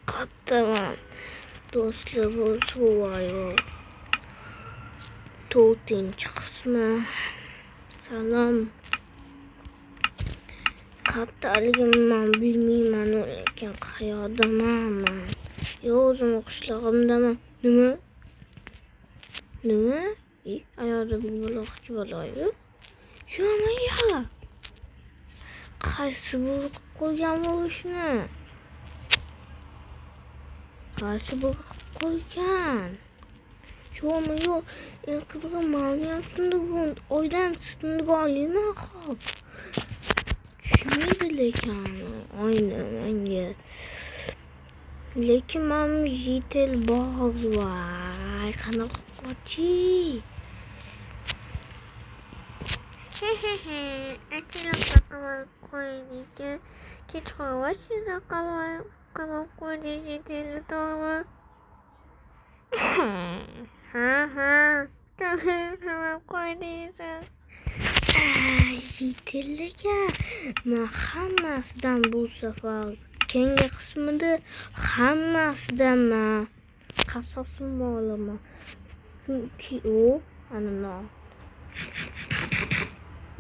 Kattaman do'stlagu suvayo 4-qismi. Salom. Kattaligimman bilmayman, lekin qayoqdaman. O'zim qishlog'imdaman. Nima? Ayoqda bo'lmoqchi bo'layu. Yo'q. Qaysi bo'lib qo'ygan bu ishni? Qaysi bo'lib qo'ygan? Yo'q. En qizig'i ma'lumotni oydan sutini olayman, xo'p. Tushmaydi lekin oyni menga. Lekin men jitel bog' voy, qanaqa qochi? Akilga qamab qo'ydiga kechqurun sizni qamab qo'ydi jitel to'g'ri. Qamab qo'ydingiz. Jitellaga men hammasidan bu safar keyingi qismida hammasidan men qasosimni olaman. Chunki u ana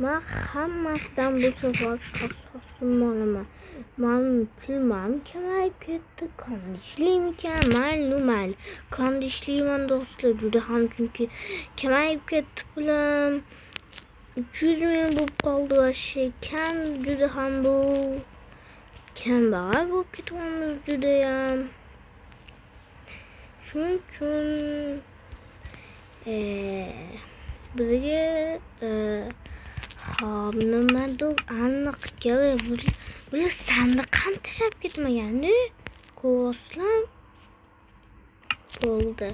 men hammasidan bu safar qasosimni olaman. Men pulim kamayib ketdi. Qanday ishlaymikan? Mayli. Qanday ishlayman do'stlar? Juda ham chunki kamayib ketdi pulim. 300 ming bo'lib qoldi va kam juda ham bu. Kambag'al bo'lib ketyapmiz juda ham. Shuning uchun bizga hop nimadir aniq kerak. Bular sandiqqa tashlab ketmagandi. Ko'rsam bo'ldi.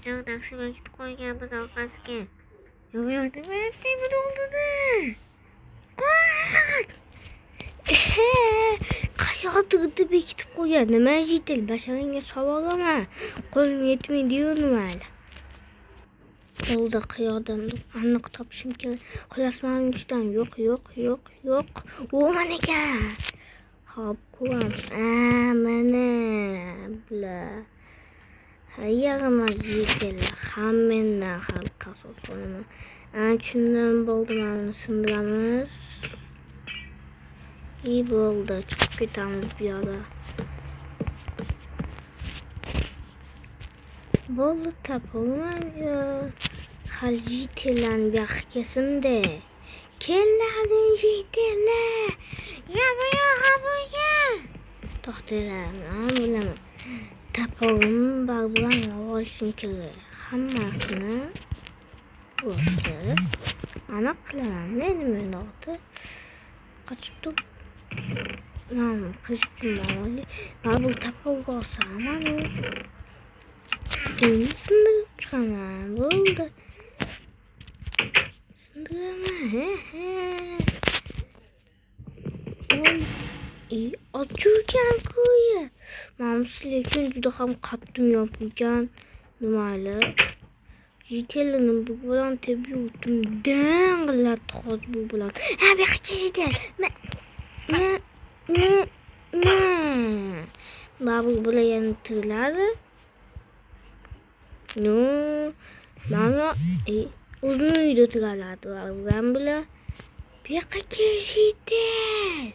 Jo'nab shunga ketib qo'yganmiz orqasiga. Yo'q, nima bo'ldi? Qayoqda bekitib qo'ygan? Nima jitel? Basharingga savoraman. Qo'lim yetmaydi-yu nimaydi. Bo'ldi, qayoqdan aniq topishim kerak. Xullas men uchdan yo'q. U mana ekan. Xo'p, ko'ramiz. Mana bular. Hayyag'im jitel. Hammadan ham qasos olaman. Shundan bo'ldi, mana sindiramiz. Bo'ldi, chiqib ketamiz bu yoqda. Bo'ldi, topolmam yo. Hali jitellarni bu yoqqa kelsin-da. Kellaring jitellar. Yo'q, bo'lgan. To'xtanglar, men bilaman. Tapog'im bor bilan olishim kerak. Hammasini o'rib aniq qilaman. Nima noqti? Qochib men qilishim men bu tapog'ga olsam, endi sindirib chiqaman. Bo'ldi. Sindiraman. Ochukan ko'yi. Men lekin juda ham qattiq yopilgan. Nimalar? Jitelni bu bilan tebib o'tdim. Dang'illatdi hozir bu bilan. Bu yoqqa jitel. Babu bular yana tiriladi. Mana o'zini uyda tiriladi. Ben bular bu yoqqa jitel.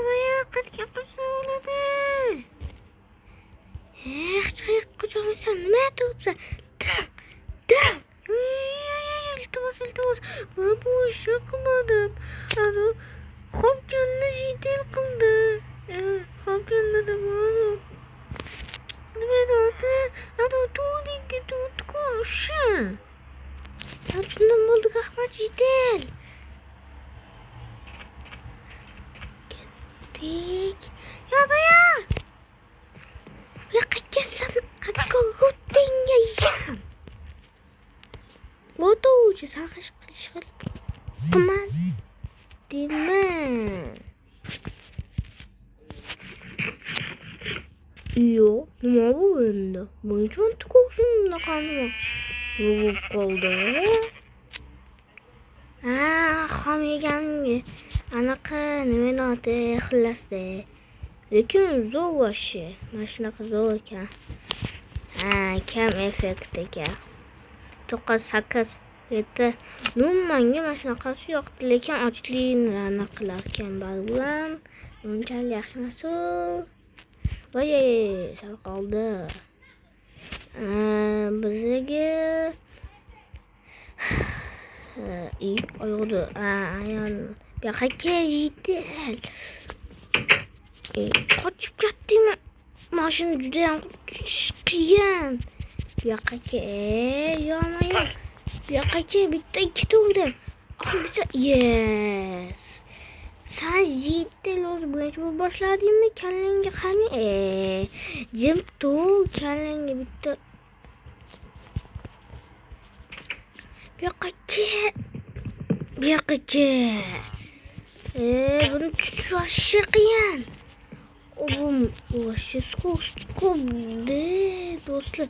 Bu yoqqa qilsa bo'ladi. Hech qayerga qo'ymaysan. Nima turibsan? Iltimos. Men bu ishni qilmadim. Xo'pkanni jitel qildi. Xo'pkanni nima? Nima deyapti? To'dikka ko'rshi. Shundan bo'ldi, rahmat jitel. Ketdik. Yo'q, kesam. Akorutinga yam. O'tuvchi saqlash qilman. Dima. Yo'q, nima bu endi? Buncha ko'ksimda qanday bo'lib qoldi? Xam yeganimga anaqa nimani oti xillasda. Lekin zo'r voshi. Mana shunaqa zo'r ekan. Kam effekt ekan. 9, 8, 7. Manga mana shunaqasi yoqdi, lekin ochlikni anaqa qilar ekan baribir. Unchalik yaxshi emas. Voy, sal qoldi. Bizga oyog'ida ayon bu yoqqa yetdi. Qochib ketdimi? Mashina juda ham qiyin. Bu yoqqa yo'q. Bu yoqqa bitta 2 turdim. Yes. Sen 7 o'zi birinchi bo'lib boshladingmi? Kallangga qani? Jim tur, kallangga bitta. Bu yoqqa. Buni tutish vashshi qiyin. Vashshi skopda do'stlar.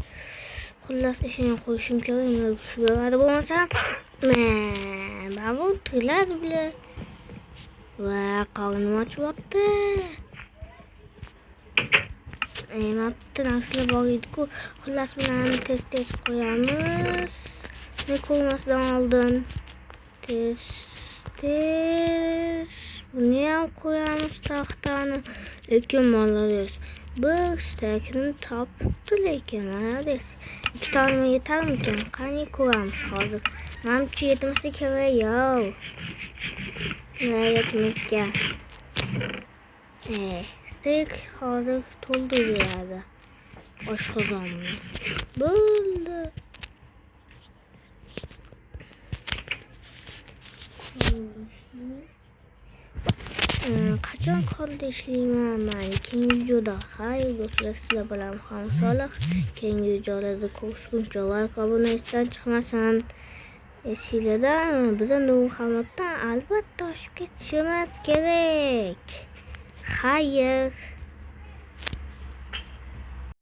Xullas ishini qo'yishim kerak. Shu yerda bo'lmasam, ba'zi tiladi bular. Va qornim ochyapti. Mapda narsalar bor edi-ku. Xullas buni tez qo'yamiz. Ne ko'rmasdan oldin. Tez. Buni ham qo'yamiz taxtani. Lekin malades. Bir stakni topibdi lekin malades. 2 tane yetarmikan? Qani ko'ramiz hozir. Menimcha yetmasa kerak yo'q. Yetmagan. Stek hozir to'ldiradi. Oshqozonni. Bo'ldi. Qachon qoldi ishlayman men keyingi videoda. Xayr do'stlar, sizlar bilan ham Solih. Keyingi videolarda ko'rishguncha like, obunasidan chiqmasin. Esingizda biza Nurmuhammaddan albatta oshib ketishimiz kerak. Xayr.